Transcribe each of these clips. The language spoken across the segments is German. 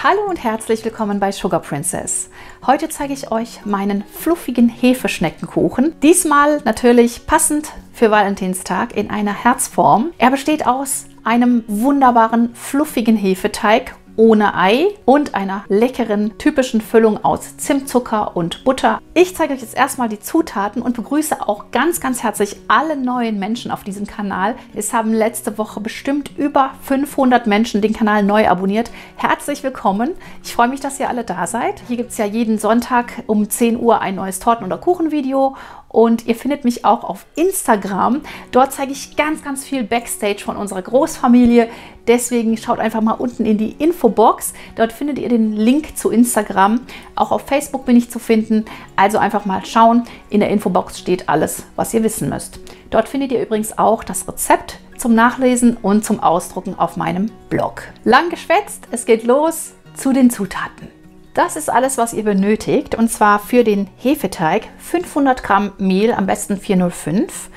Hallo und herzlich willkommen bei Sugar Princess. Heute zeige ich euch meinen fluffigen Hefeschneckenkuchen. Diesmal natürlich passend für Valentinstag in einer Herzform. Er besteht aus einem wunderbaren fluffigen Hefeteig ohne Ei und einer leckeren typischen Füllung aus Zimtzucker und Butter. Ich zeige euch jetzt erstmal die Zutaten und begrüße auch ganz herzlich alle neuen Menschen auf diesem Kanal. Es haben letzte Woche bestimmt über 500 Menschen den Kanal neu abonniert. Herzlich willkommen. Ich freue mich, dass ihr alle da seid. Hier gibt es ja jeden Sonntag um 10 Uhr ein neues Torten- oder Kuchenvideo. Und ihr findet mich auch auf Instagram. Dort zeige ich ganz viel Backstage von unserer Großfamilie. Deswegen schaut einfach mal unten in die Infobox. Dort findet ihr den Link zu Instagram. Auch auf Facebook bin ich zu finden. Also einfach mal schauen. In der Infobox steht alles, was ihr wissen müsst. Dort findet ihr übrigens auch das Rezept zum Nachlesen und zum Ausdrucken auf meinem Blog. Lang geschwätzt, es geht los zu den Zutaten. Das ist alles, was ihr benötigt, und zwar für den Hefeteig 500 Gramm Mehl, am besten 405,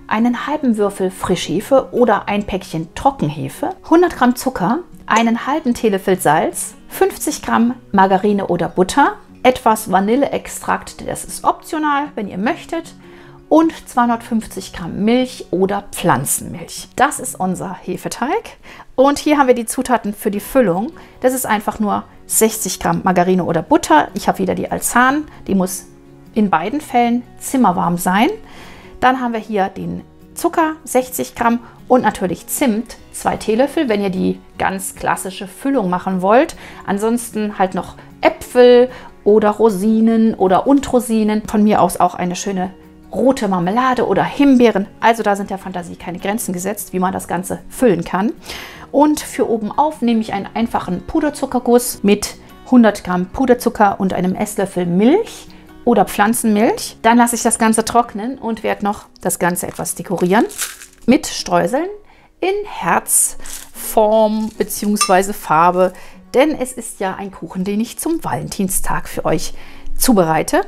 einen halben Würfel Frischhefe oder ein Päckchen Trockenhefe, 100 Gramm Zucker, einen halben Teelöffel Salz, 50 Gramm Margarine oder Butter, etwas Vanilleextrakt, das ist optional, wenn ihr möchtet, und 250 Gramm Milch oder Pflanzenmilch. Das ist unser Hefeteig. Und hier haben wir die Zutaten für die Füllung. Das ist einfach nur 60 Gramm Margarine oder Butter. Ich habe wieder die Alzan. Die muss in beiden Fällen zimmerwarm sein. Dann haben wir hier den Zucker, 60 Gramm, und natürlich Zimt, 2 Teelöffel, wenn ihr die ganz klassische Füllung machen wollt. Ansonsten halt noch Äpfel oder Rosinen oder Rosinen. Von mir aus auch eine schöne rote Marmelade oder Himbeeren. Also da sind der Fantasie keine Grenzen gesetzt, wie man das Ganze füllen kann. Und für oben auf nehme ich einen einfachen Puderzuckerguss mit 100 Gramm Puderzucker und einem Esslöffel Milch oder Pflanzenmilch. Dann lasse ich das Ganze trocknen und werde noch das Ganze etwas dekorieren mit Streuseln in Herzform bzw. Farbe. Denn es ist ja ein Kuchen, den ich zum Valentinstag für euch zubereite.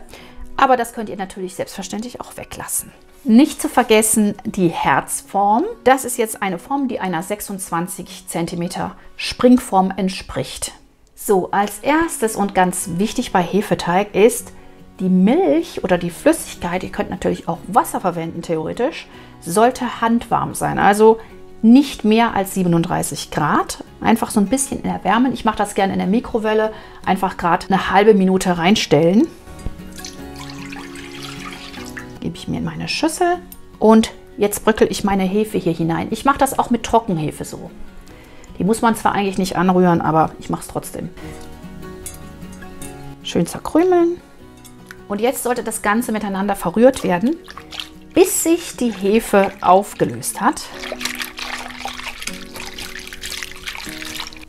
Aber das könnt ihr natürlich selbstverständlich auch weglassen. Nicht zu vergessen die Herzform. Das ist jetzt eine Form, die einer 26 cm Springform entspricht. So, als erstes und ganz wichtig bei Hefeteig ist die Milch oder die Flüssigkeit, ihr könnt natürlich auch Wasser verwenden theoretisch, sollte handwarm sein. Also nicht mehr als 37 Grad. Einfach so ein bisschen erwärmen. Ich mache das gerne in der Mikrowelle. Einfach gerade eine halbe Minute reinstellen. Gebe ich mir in meine Schüssel und jetzt bröckel ich meine Hefe hier hinein. Ich mache das auch mit Trockenhefe so. Die muss man zwar eigentlich nicht anrühren, aber ich mache es trotzdem. Schön zerkrümeln. Und jetzt sollte das Ganze miteinander verrührt werden, bis sich die Hefe aufgelöst hat.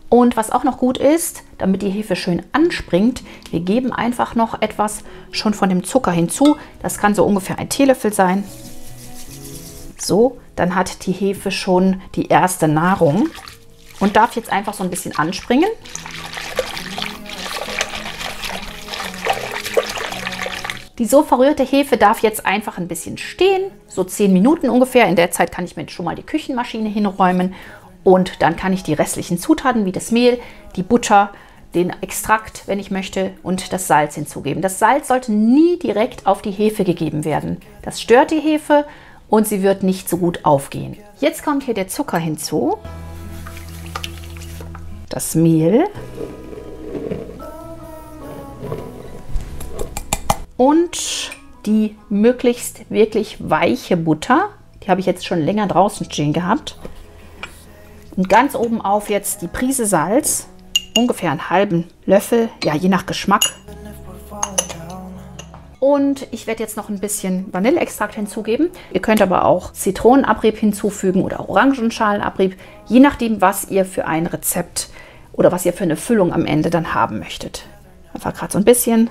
Und was auch noch gut ist, damit die Hefe schön anspringt, wir geben einfach noch etwas schon von dem Zucker hinzu. Das kann so ungefähr ein Teelöffel sein. So, dann hat die Hefe schon die erste Nahrung und darf jetzt einfach so ein bisschen anspringen. Die so verrührte Hefe darf jetzt einfach ein bisschen stehen, so 10 Minuten ungefähr. In der Zeit kann ich mir schon mal die Küchenmaschine hinräumen. Und dann kann ich die restlichen Zutaten wie das Mehl, die Butter, den Extrakt, wenn ich möchte, und das Salz hinzugeben. Das Salz sollte nie direkt auf die Hefe gegeben werden. Das stört die Hefe und sie wird nicht so gut aufgehen. Jetzt kommt hier der Zucker hinzu, das Mehl und die möglichst wirklich weiche Butter. Die habe ich jetzt schon länger draußen stehen gehabt. Und ganz oben auf jetzt die Prise Salz, ungefähr einen halben Löffel, ja je nach Geschmack. Und ich werde jetzt noch ein bisschen Vanilleextrakt hinzugeben. Ihr könnt aber auch Zitronenabrieb hinzufügen oder Orangenschalenabrieb, je nachdem, was ihr für ein Rezept oder was ihr für eine Füllung am Ende dann haben möchtet. Einfach gerade so ein bisschen.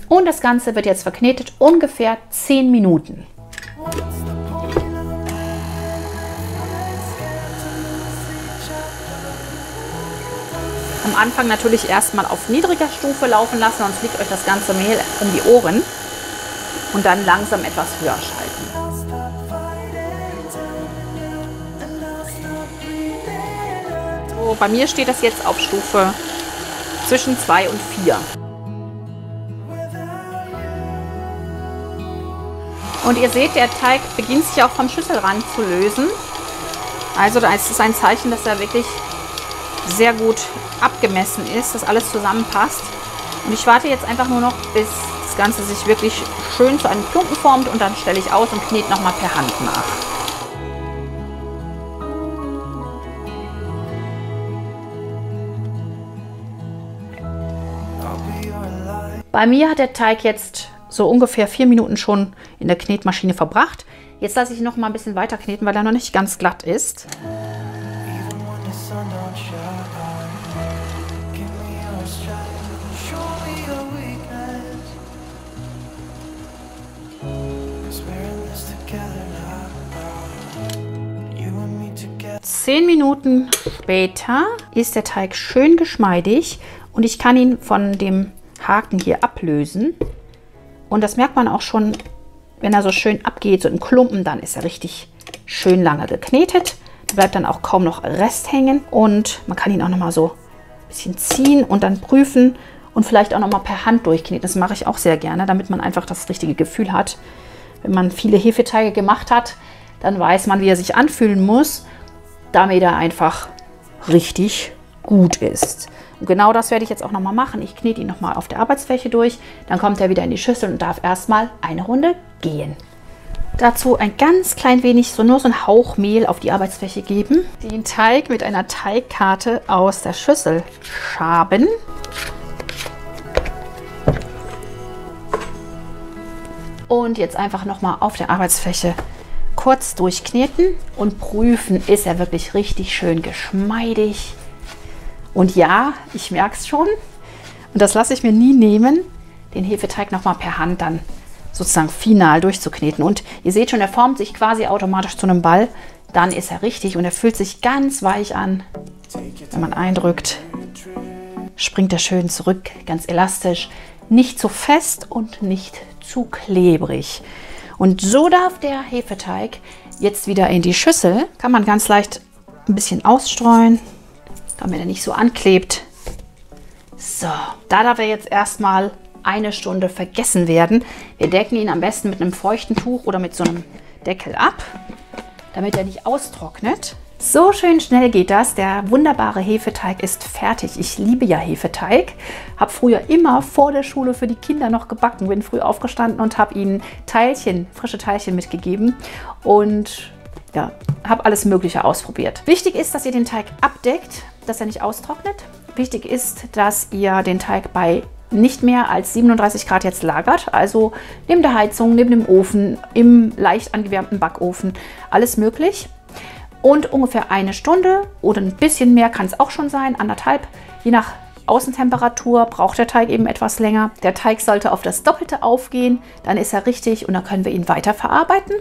Und das Ganze wird jetzt verknetet, ungefähr 10 Minuten. Am Anfang natürlich erstmal auf niedriger Stufe laufen lassen, sonst fliegt euch das ganze Mehl um die Ohren. Und dann langsam etwas höher schalten. So, bei mir steht das jetzt auf Stufe zwischen 2 und 4. Und ihr seht, der Teig beginnt sich auch vom Schüsselrand zu lösen. Also da ist es ein Zeichen, dass er wirklich sehr gut abgemessen ist, dass alles zusammenpasst. Und ich warte jetzt einfach nur noch, bis das Ganze sich wirklich schön zu einem Klumpen formt und dann stelle ich aus und knete nochmal per Hand nach. Bei mir hat der Teig jetzt so ungefähr 4 Minuten schon in der Knetmaschine verbracht. Jetzt lasse ich ihn noch mal ein bisschen weiter kneten, weil er noch nicht ganz glatt ist. Zehn Minuten später ist der Teig schön geschmeidig und ich kann ihn von dem Haken hier ablösen. Und das merkt man auch schon, wenn er so schön abgeht, so in Klumpen, dann ist er richtig schön lange geknetet. Da bleibt dann auch kaum noch Rest hängen und man kann ihn auch noch mal so ein bisschen ziehen und dann prüfen und vielleicht auch noch mal per Hand durchkneten. Das mache ich auch sehr gerne, damit man einfach das richtige Gefühl hat. Wenn man viele Hefeteige gemacht hat, dann weiß man, wie er sich anfühlen muss, damit er einfach richtig gut ist. Und genau das werde ich jetzt auch noch mal machen. Ich knete ihn noch mal auf der Arbeitsfläche durch, dann kommt er wieder in die Schüssel und darf erstmal eine Runde gehen. Dazu ein ganz klein wenig, nur so ein Hauch Mehl auf die Arbeitsfläche geben. Den Teig mit einer Teigkarte aus der Schüssel schaben. Und jetzt einfach noch mal auf der Arbeitsfläche kurz durchkneten und prüfen, ist er wirklich richtig schön geschmeidig. Und ja, ich merke es schon. Und das lasse ich mir nie nehmen, den Hefeteig noch mal per Hand dann sozusagen final durchzukneten. Und ihr seht schon, er formt sich quasi automatisch zu einem Ball. Dann ist er richtig und er fühlt sich ganz weich an. Wenn man eindrückt, springt er schön zurück, ganz elastisch. Nicht zu fest und nicht zu klebrig. Und so darf der Hefeteig jetzt wieder in die Schüssel. Kann man ganz leicht ein bisschen ausstreuen, damit er nicht so anklebt. So, da darf er jetzt erstmal eine Stunde vergessen werden. Wir decken ihn am besten mit einem feuchten Tuch oder mit so einem Deckel ab, damit er nicht austrocknet. So schön schnell geht das. Der wunderbare Hefeteig ist fertig. Ich liebe ja Hefeteig. Habe früher immer vor der Schule für die Kinder noch gebacken. Bin früh aufgestanden und habe ihnen Teilchen, frische Teilchen mitgegeben. Und ja, habe alles Mögliche ausprobiert. Wichtig ist, dass ihr den Teig abdeckt, dass er nicht austrocknet. Wichtig ist, dass ihr den Teig bei nicht mehr als 37 Grad jetzt lagert. Also neben der Heizung, neben dem Ofen, im leicht angewärmten Backofen. Alles möglich. Und ungefähr eine Stunde oder ein bisschen mehr kann es auch schon sein, 1,5. Je nach Außentemperatur braucht der Teig eben etwas länger. Der Teig sollte auf das Doppelte aufgehen, dann ist er richtig und dann können wir ihn weiter verarbeiten.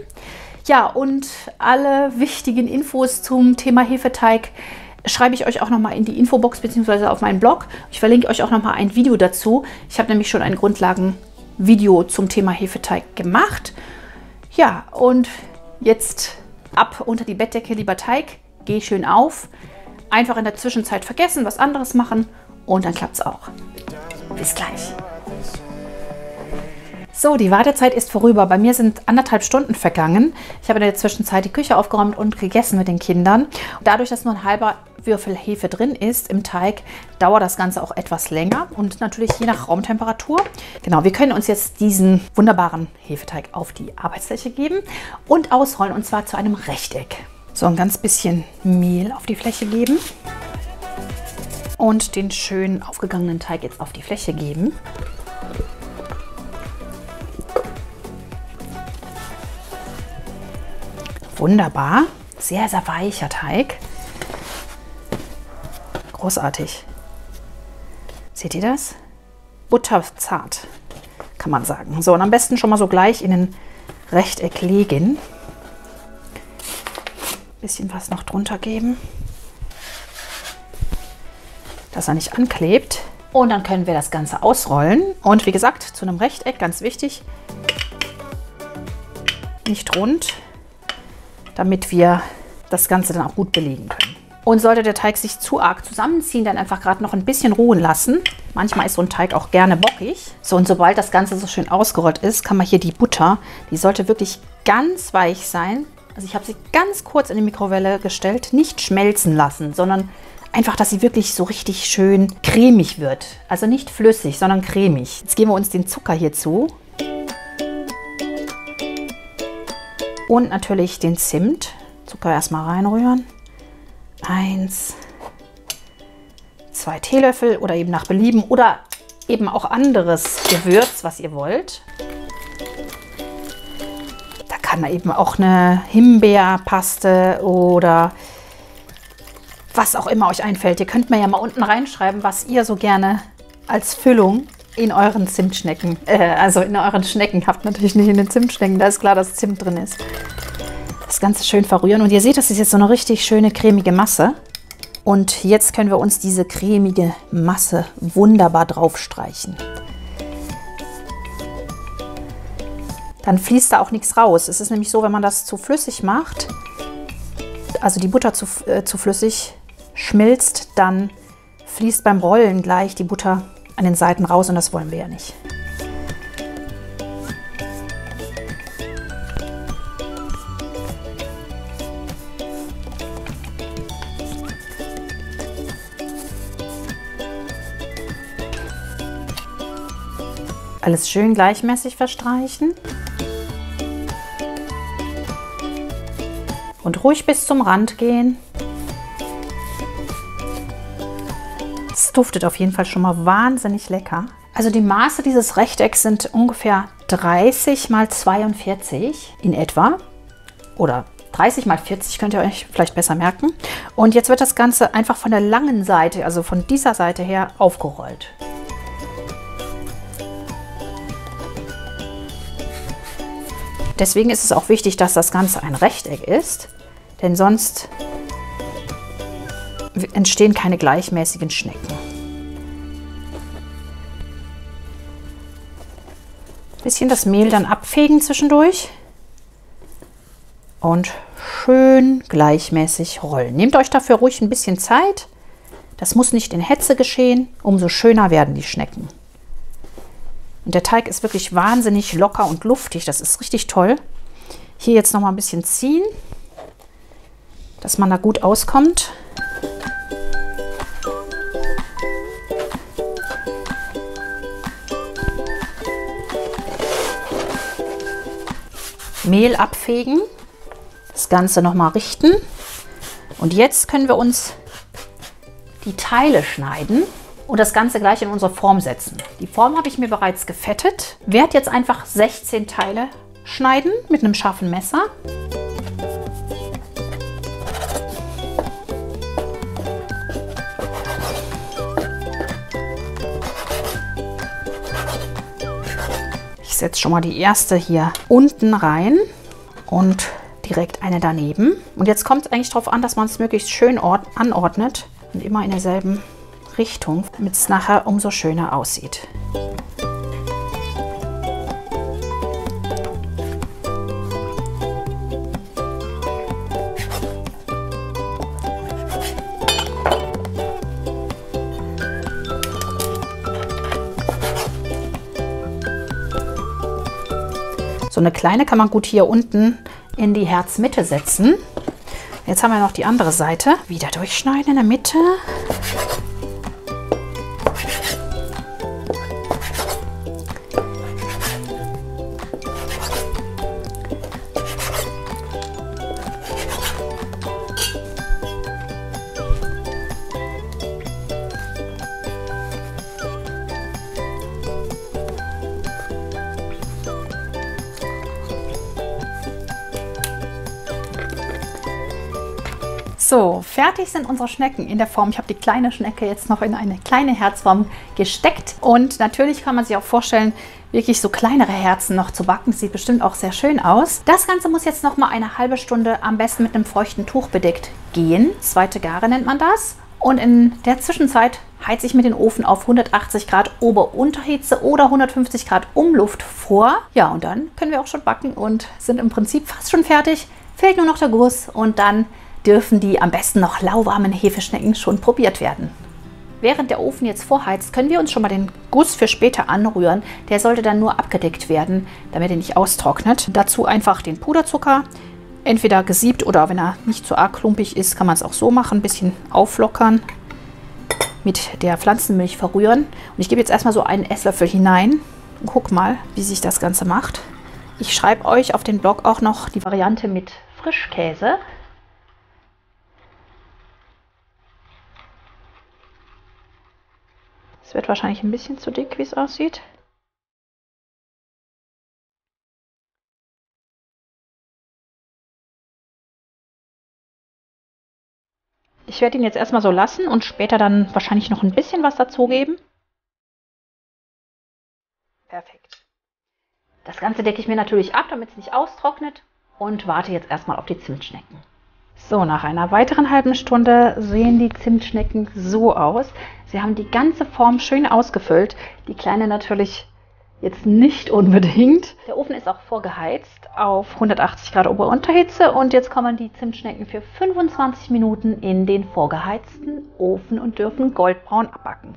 Ja, und alle wichtigen Infos zum Thema Hefeteig schreibe ich euch auch nochmal in die Infobox bzw. auf meinen Blog. Ich verlinke euch auch nochmal ein Video dazu. Ich habe nämlich schon ein Grundlagenvideo zum Thema Hefeteig gemacht. Ja, und jetzt ab unter die Bettdecke, lieber Teig, geh schön auf. Einfach in der Zwischenzeit vergessen, was anderes machen und dann klappt es auch. Bis gleich. So, die Wartezeit ist vorüber. Bei mir sind 1,5 Stunden vergangen. Ich habe in der Zwischenzeit die Küche aufgeräumt und gegessen mit den Kindern. Dadurch, dass nur ein halber Würfel Hefe drin ist im Teig, dauert das Ganze auch etwas länger und natürlich je nach Raumtemperatur. Genau, wir können uns jetzt diesen wunderbaren Hefeteig auf die Arbeitsfläche geben und ausrollen, und zwar zu einem Rechteck. So, ein ganz bisschen Mehl auf die Fläche geben und den schön aufgegangenen Teig jetzt auf die Fläche geben. Wunderbar, sehr, sehr weicher Teig. Großartig. Seht ihr das? Butterzart, kann man sagen. So, und am besten schon mal so gleich in ein Rechteck legen. Bisschen was noch drunter geben, dass er nicht anklebt. Und dann können wir das Ganze ausrollen. Und wie gesagt, zu einem Rechteck, ganz wichtig, nicht rund, damit wir das Ganze dann auch gut belegen können. Und sollte der Teig sich zu arg zusammenziehen, dann einfach gerade noch ein bisschen ruhen lassen. Manchmal ist so ein Teig auch gerne bockig. So, und sobald das Ganze so schön ausgerollt ist, kann man hier die Butter, die sollte wirklich ganz weich sein. Also ich habe sie ganz kurz in die Mikrowelle gestellt, nicht schmelzen lassen, sondern einfach, dass sie wirklich so richtig schön cremig wird. Also nicht flüssig, sondern cremig. Jetzt geben wir uns den Zucker hierzu. Und natürlich den Zimt. Zucker erstmal reinrühren. 1, 2 Teelöffel oder eben nach Belieben oder eben auch anderes Gewürz, was ihr wollt. Da kann eben auch eine Himbeerpaste oder was auch immer euch einfällt. Ihr könnt mir ja mal unten reinschreiben, was ihr so gerne als Füllung in euren Zimtschnecken, also in euren Schnecken habt, natürlich nicht in den Zimtschnecken, da ist klar, dass Zimt drin ist. Das Ganze schön verrühren und ihr seht, das ist jetzt so eine richtig schöne cremige Masse. Und jetzt können wir uns diese cremige Masse wunderbar drauf streichen. Dann fließt da auch nichts raus. Es ist nämlich so, wenn man das zu flüssig macht, also die Butter zu flüssig schmilzt, dann fließt beim Rollen gleich die Butter an den Seiten raus und das wollen wir ja nicht. Alles schön gleichmäßig verstreichen. Und ruhig bis zum Rand gehen. Es duftet auf jeden Fall schon mal wahnsinnig lecker. Also die Maße dieses Rechtecks sind ungefähr 30 mal 42 in etwa. Oder 30 mal 40 könnt ihr euch vielleicht besser merken. Und jetzt wird das Ganze einfach von der langen Seite, also von dieser Seite her, aufgerollt. Deswegen ist es auch wichtig, dass das Ganze ein Rechteck ist, denn sonst entstehen keine gleichmäßigen Schnecken. Bisschen das Mehl dann abfegen zwischendurch und schön gleichmäßig rollen. Nehmt euch dafür ruhig ein bisschen Zeit. Das muss nicht in Hetze geschehen, umso schöner werden die Schnecken. Und der Teig ist wirklich wahnsinnig locker und luftig. Das ist richtig toll. Hier jetzt noch mal ein bisschen ziehen, dass man da gut auskommt. Mehl abfegen. Das Ganze noch mal richten. Und jetzt können wir uns die Teile schneiden und das Ganze gleich in unsere Form setzen. Die Form habe ich mir bereits gefettet. Werde jetzt einfach 16 Teile schneiden mit einem scharfen Messer. Ich setze schon mal die erste hier unten rein und direkt eine daneben. Und jetzt kommt es eigentlich darauf an, dass man es möglichst schön anordnet und immer in derselben Richtung, damit es nachher umso schöner aussieht. So eine kleine kann man gut hier unten in die Herzmitte setzen. Jetzt haben wir noch die andere Seite. Wieder durchschneiden in der Mitte. So, fertig sind unsere Schnecken in der Form. Ich habe die kleine Schnecke jetzt noch in eine kleine Herzform gesteckt. Und natürlich kann man sich auch vorstellen, wirklich so kleinere Herzen noch zu backen. Das sieht bestimmt auch sehr schön aus. Das Ganze muss jetzt noch mal eine halbe Stunde am besten mit einem feuchten Tuch bedeckt gehen. Zweite Gare nennt man das. Und in der Zwischenzeit heize ich mir den Ofen auf 180 Grad Ober-Unterhitze oder 150 Grad Umluft vor. Ja, und dann können wir auch schon backen und sind im Prinzip fast schon fertig. Fehlt nur noch der Guss und dann dürfen die am besten noch lauwarmen Hefeschnecken schon probiert werden. Während der Ofen jetzt vorheizt, können wir uns schon mal den Guss für später anrühren. Der sollte dann nur abgedeckt werden, damit er nicht austrocknet. Dazu einfach den Puderzucker, entweder gesiebt oder wenn er nicht so arg klumpig ist, kann man es auch so machen, ein bisschen auflockern, mit der Pflanzenmilch verrühren. Und ich gebe jetzt erstmal so einen Esslöffel hinein und guck mal, wie sich das Ganze macht. Ich schreibe euch auf den Blog auch noch die Variante mit Frischkäse. Es wird wahrscheinlich ein bisschen zu dick, wie es aussieht. Ich werde ihn jetzt erstmal so lassen und später dann wahrscheinlich noch ein bisschen was dazugeben. Perfekt. Das Ganze decke ich mir natürlich ab, damit es nicht austrocknet und warte jetzt erstmal auf die Zimtschnecken. So, nach einer weiteren halben Stunde sehen die Zimtschnecken so aus. Sie haben die ganze Form schön ausgefüllt. Die kleine natürlich jetzt nicht unbedingt. Der Ofen ist auch vorgeheizt auf 180 Grad Ober-Unterhitze und jetzt kommen die Zimtschnecken für 25 Minuten in den vorgeheizten Ofen und dürfen goldbraun abbacken.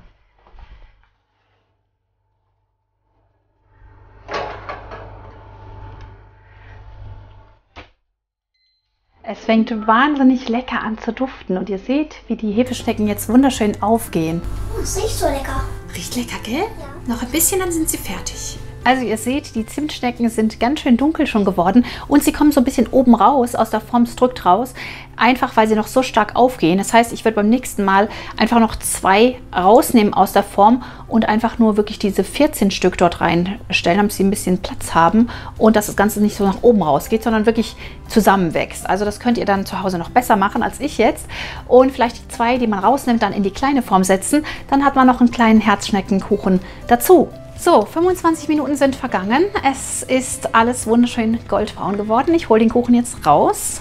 Es fängt wahnsinnig lecker an zu duften und ihr seht, wie die Hefeschnecken jetzt wunderschön aufgehen. Oh, es riecht so lecker. Riecht lecker, gell? Ja. Noch ein bisschen, dann sind sie fertig. Also ihr seht, die Zimtschnecken sind ganz schön dunkel schon geworden und sie kommen so ein bisschen oben raus, aus der Form drückt raus, einfach weil sie noch so stark aufgehen. Das heißt, ich werde beim nächsten Mal einfach noch 2 rausnehmen aus der Form und einfach nur wirklich diese 14 Stück dort reinstellen, damit sie ein bisschen Platz haben und dass das Ganze nicht so nach oben rausgeht, sondern wirklich zusammenwächst. Also das könnt ihr dann zu Hause noch besser machen als ich jetzt und vielleicht die 2, die man rausnimmt, dann in die kleine Form setzen. Dann hat man noch einen kleinen Herzschneckenkuchen dazu. So, 25 Minuten sind vergangen. Es ist alles wunderschön goldbraun geworden. Ich hole den Kuchen jetzt raus.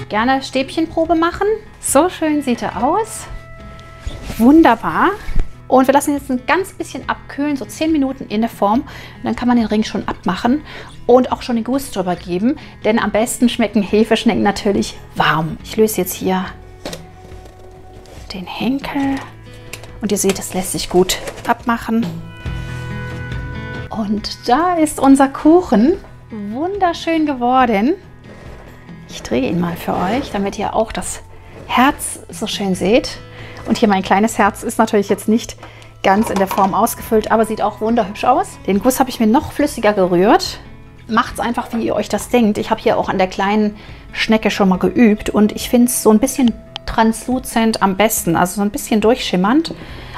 Gerne Stäbchenprobe machen. So schön sieht er aus. Wunderbar. Und wir lassen jetzt ein ganz bisschen abkühlen, so 10 Minuten in der Form. Und dann kann man den Ring schon abmachen und auch schon den Guss drüber geben. Denn am besten schmecken Hefeschnecken natürlich warm. Ich löse jetzt hier den Henkel und ihr seht, es lässt sich gut abmachen. Und da ist unser Kuchen wunderschön geworden. Ich drehe ihn mal für euch, damit ihr auch das Herz so schön seht. Und hier mein kleines Herz ist natürlich jetzt nicht ganz in der Form ausgefüllt, aber sieht auch wunderhübsch aus. Den Guss habe ich mir noch flüssiger gerührt. Macht es einfach, wie ihr euch das denkt. Ich habe hier auch an der kleinen Schnecke schon mal geübt und ich finde es so ein bisschen transluzent am besten, also so ein bisschen durchschimmernd.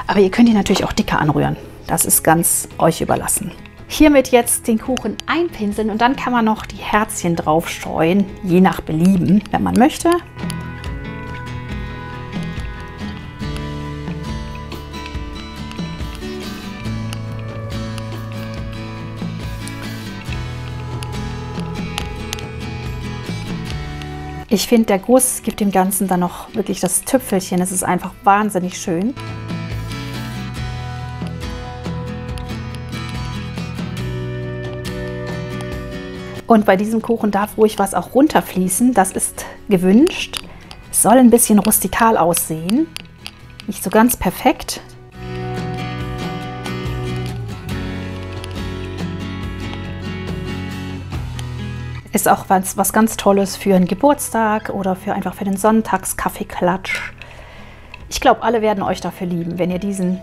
Aber ihr könnt ihn natürlich auch dicker anrühren. Das ist ganz euch überlassen. Hiermit jetzt den Kuchen einpinseln und dann kann man noch die Herzchen drauf streuen, je nach Belieben, wenn man möchte. Ich finde, der Guss gibt dem Ganzen dann noch wirklich das Tüpfelchen. Es ist einfach wahnsinnig schön. Und bei diesem Kuchen darf ruhig was auch runterfließen. Das ist gewünscht. Es soll ein bisschen rustikal aussehen. Nicht so ganz perfekt. Ist auch was ganz Tolles für einen Geburtstag oder einfach für den Sonntagskaffeeklatsch. Ich glaube, alle werden euch dafür lieben, wenn ihr diesen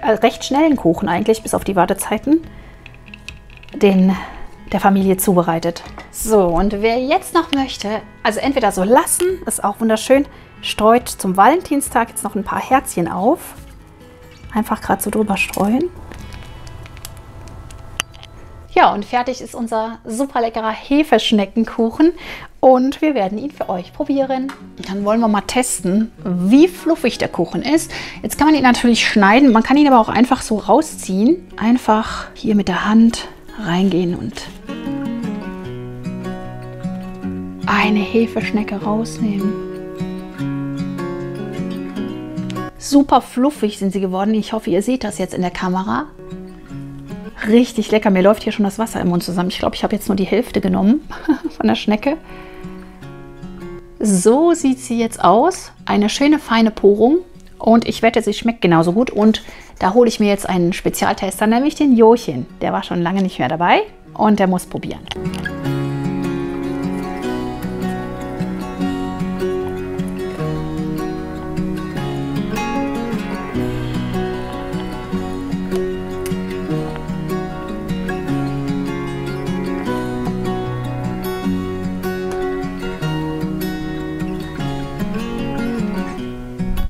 recht schnellen Kuchen eigentlich, bis auf die Wartezeiten, der Familie zubereitet. So, und wer jetzt noch möchte, also entweder so lassen, ist auch wunderschön, streut zum Valentinstag jetzt noch ein paar Herzchen auf. Einfach gerade so drüber streuen. Ja, und fertig ist unser super leckerer Hefeschneckenkuchen und wir werden ihn für euch probieren. Dann wollen wir mal testen, wie fluffig der Kuchen ist. Jetzt kann man ihn natürlich schneiden, man kann ihn aber auch einfach so rausziehen. Einfach hier mit der Hand reingehen und eine Hefeschnecke rausnehmen. Super fluffig sind sie geworden. Ich hoffe, ihr seht das jetzt in der Kamera. Richtig lecker. Mir läuft hier schon das Wasser im Mund zusammen. Ich glaube, ich habe jetzt nur die Hälfte genommen von der Schnecke. So sieht sie jetzt aus. Eine schöne, feine Porung. Und ich wette, sie schmeckt genauso gut. Und da hole ich mir jetzt einen Spezialtester, nämlich den Jochen. Der war schon lange nicht mehr dabei und der muss probieren.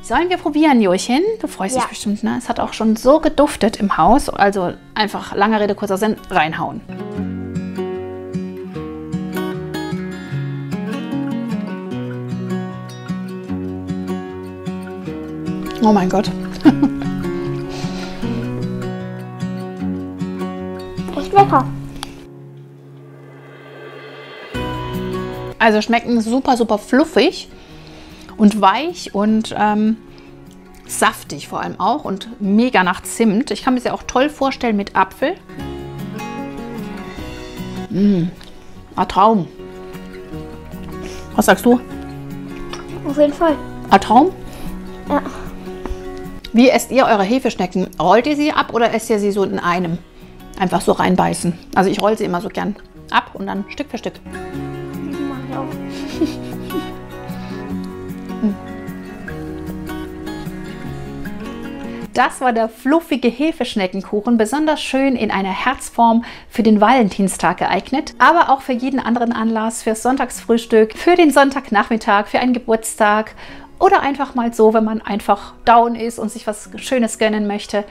Sollen wir probieren, Jochen? Du freust dich bestimmt, ne? Es hat auch schon so geduftet im Haus. Also einfach, lange Rede, kurzer Sinn, reinhauen. Oh mein Gott. Echt lecker. Also schmecken super, super fluffig und weich und saftig vor allem auch und mega nach Zimt. Ich kann mir sie auch toll vorstellen mit Apfel. Ein Traum. Was sagst du? Auf jeden Fall. Ein Traum? Ja. Wie esst ihr eure Hefeschnecken? Rollt ihr sie ab oder esst ihr sie so in einem? Einfach so reinbeißen. Also ich roll sie immer so gern ab und dann Stück für Stück. Mach ich auch. Das war der fluffige Hefeschneckenkuchen, besonders schön in einer Herzform für den Valentinstag geeignet, aber auch für jeden anderen Anlass, fürs Sonntagsfrühstück, für den Sonntagnachmittag, für einen Geburtstag oder einfach mal so, wenn man einfach down ist und sich was Schönes gönnen möchte.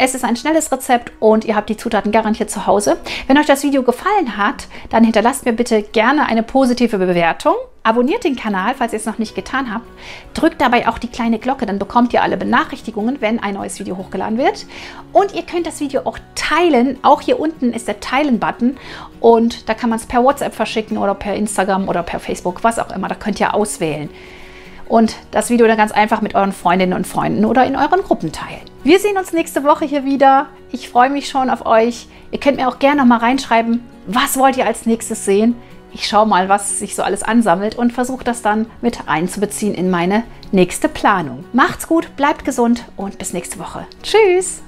Es ist ein schnelles Rezept und ihr habt die Zutaten garantiert zu Hause. Wenn euch das Video gefallen hat, dann hinterlasst mir bitte gerne eine positive Bewertung. Abonniert den Kanal, falls ihr es noch nicht getan habt. Drückt dabei auch die kleine Glocke, dann bekommt ihr alle Benachrichtigungen, wenn ein neues Video hochgeladen wird. Und ihr könnt das Video auch teilen. Auch hier unten ist der Teilen-Button und da kann man es per WhatsApp verschicken oder per Instagram oder per Facebook, was auch immer. Da könnt ihr auswählen. Und das Video dann ganz einfach mit euren Freundinnen und Freunden oder in euren Gruppen teilen. Wir sehen uns nächste Woche hier wieder. Ich freue mich schon auf euch. Ihr könnt mir auch gerne noch mal reinschreiben, was wollt ihr als nächstes sehen? Ich schaue mal, was sich so alles ansammelt und versuche das dann mit einzubeziehen in meine nächste Planung. Macht's gut, bleibt gesund und bis nächste Woche. Tschüss!